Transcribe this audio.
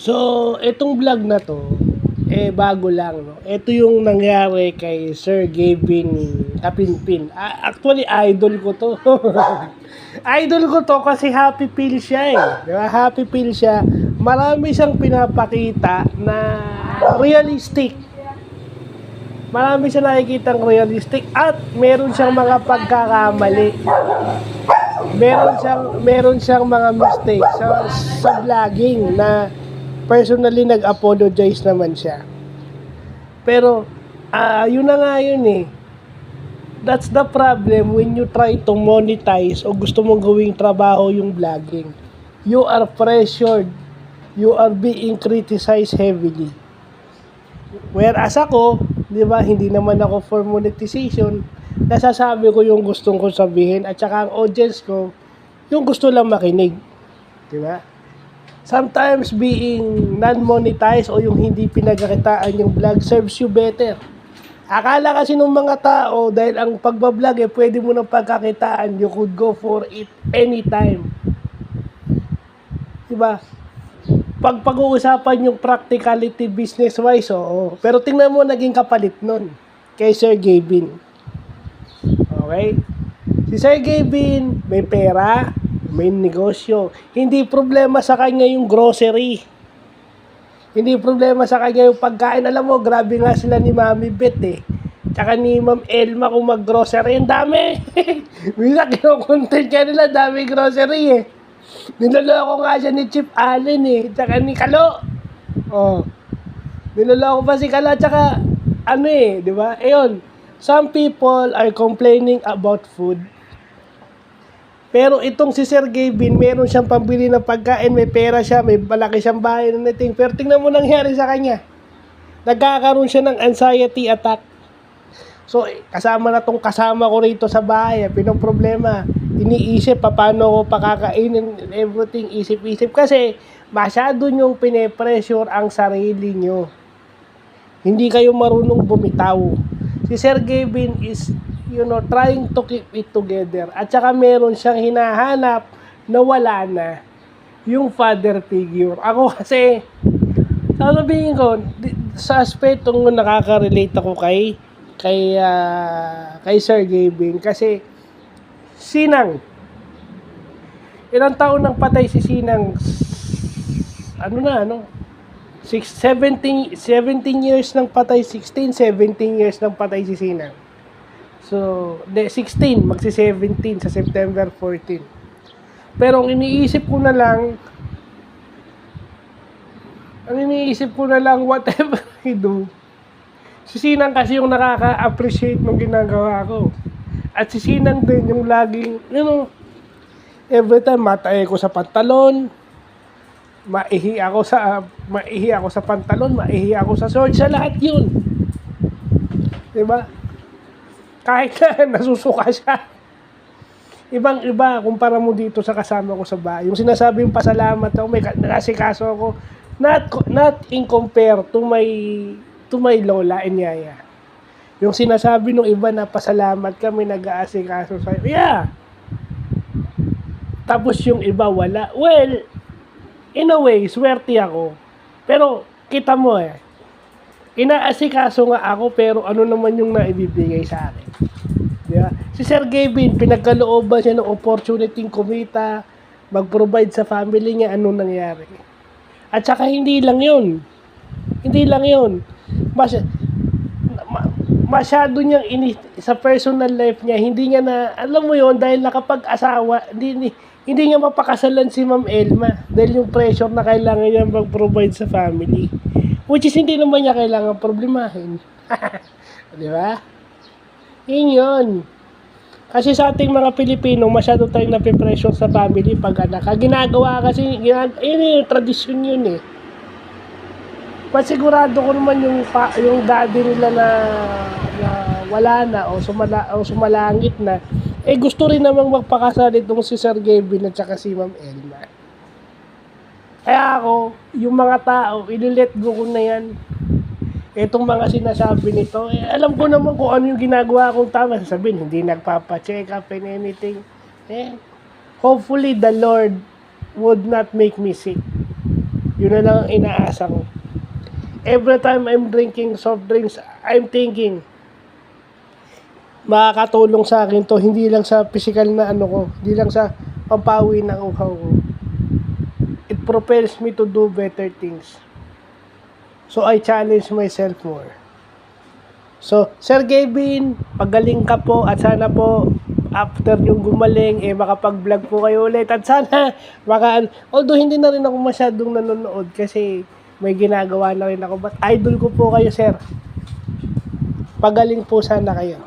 So, itong vlog na to, bago lang, no? Ito yung nangyari kay Sir Gavin Kapinpin. Actually, idol ko to. Idol ko to kasi happy pill siya eh. Di ba? Happy pill siya. Marami siyang pinapakita na realistic. Marami siya nakikitang realistic at meron siyang mga pagkakamali. Meron siyang mga mistakes sa vlogging na personally nag-apologize naman siya. Pero yun na nga yun eh. That's the problem when you try to monetize o gusto mong gawing trabaho yung vlogging. You are pressured. You are being criticized heavily. Whereas ako, di ba, hindi naman ako for monetization. Nasasabi ko yung gustong ko sabihin at saka ang audience ko, yung gusto lang makinig. Di ba? Sometimes being non-monetized o yung hindi pinagkakitaan yung vlog serves you better. Akala kasi ng mga tao, dahil ang pagbablog pwede mo nang pagkakitaan, you could go for it anytime. Diba? Pag-uusapan yung practicality business-wise, oo. Pero tingnan mo naging kapalit nun kay Sir Gavin. Okay? Si Sir Gavin, may pera, may negosyo. Hindi problema sa kanya yung grocery. Hindi problema sa kanya yung pagkain. Alam mo, grabe nga sila ni Mami Beth eh. Tsaka ni Ma'am Elma kung mag-grocery. Ang dami! Minsan kinukontent ka nila, dami grocery eh. Niloloko nga siya ni Chip Allen eh. Tsaka ni Kalo. Oh. Niloloko pa si Kalo. Tsaka ano eh, di ba? Ayun. Some people are complaining about food. Pero itong si Sir Gavin, meron siyang pambili ng pagkain, may pera siya, may malaki siyang bahay na nating. Pero tingnan mo nangyari sa kanya. Nagkakaroon siya ng anxiety attack. So, kasama ko rito sa bahay. Pinoproblema. Iniisip, paano ko pakakainin and everything. Isip-isip. Kasi, masyado niyong pine-pressure ang sarili niyo. Hindi kayo marunong bumitaw. Si Sir Gavin is trying to keep it together. At saka meron siyang hinahanap na wala na yung father figure. Ako kasi, sasabihin ko, sa aspetong nakaka-relate ako kay Sir Gavin. Kasi, Sinang. Ilang taon nang patay si Sinang? 17 years nang patay, 16, 17 years nang patay si Sinang. So, 16, magsi-17 sa September 14. Pero ang iniisip ko na lang, whatever I do, si Sinang kasi yung nakaka-appreciate ng ginagawa ko. At si Sinang din yung laging, every time matae ko sa pantalon, maihi ako sa pantalon, maihi ako sa shorts, sa lahat yun. Diba? Kahit na nasusuka siya. Ibang-iba kumpara mo dito sa kasama ko sa bahay. Yung sinasabing pasalamat ako, may nasikaso ako, not in compare to my lola and yaya. Yung sinasabi ng iba na pasalamat kami, nag-aasikaso sa'yo. Yeah! Tapos yung iba wala. Well, in a way, swerte ako. Pero, kita mo inaasikaso nga ako, pero ano naman yung naibibigay sa akin. Diba? Si Sir Gavin, pinagkalooban siya ng opportunity kumita, mag-provide sa family niya, anong nangyari. At saka hindi lang yun. Masyado niyang sa personal life niya, hindi niya na, alam mo yun, dahil nakapag-asawa, hindi niya mapakasalan si Ma'am Elma dahil yung pressure na kailangan niya mag-provide sa family. Which is hindi naman niya kailangan problemahin. Di ba? Yun. Kasi sa ating mga Pilipino, masyado tayong napipressure sa family pag anak. Ginagawa kasi, yun yung tradisyon yun eh. Pasigurado ko naman yung daddy nila na wala na o sumalangit na, gusto rin namang magpakasal itong si Sir Gavin at saka si Ma'am Elma. Kaya ako, yung mga tao, ililet go ko na yan. Itong mga sinasabi nito, alam ko naman kung ano yung ginagawa kong tama. Sasabihin, hindi nagpapa-check up and anything. Hopefully, the Lord would not make me sick. Yun na lang ang inaasa ko. Every time I'm drinking soft drinks, I'm thinking, makakatulong sa akin to, hindi lang sa physical na ano ko, hindi lang sa pampawi ng uhaw ko. It propels me to do better things. So I challenge myself more. So, Sir Gavin, pagaling ka po at sana po after yung gumaling, makapag-vlog po kayo ulit. At sana, although hindi na rin ako masyadong nanonood kasi may ginagawa na rin ako. But idol ko po kayo, sir. Pagaling po sana kayo.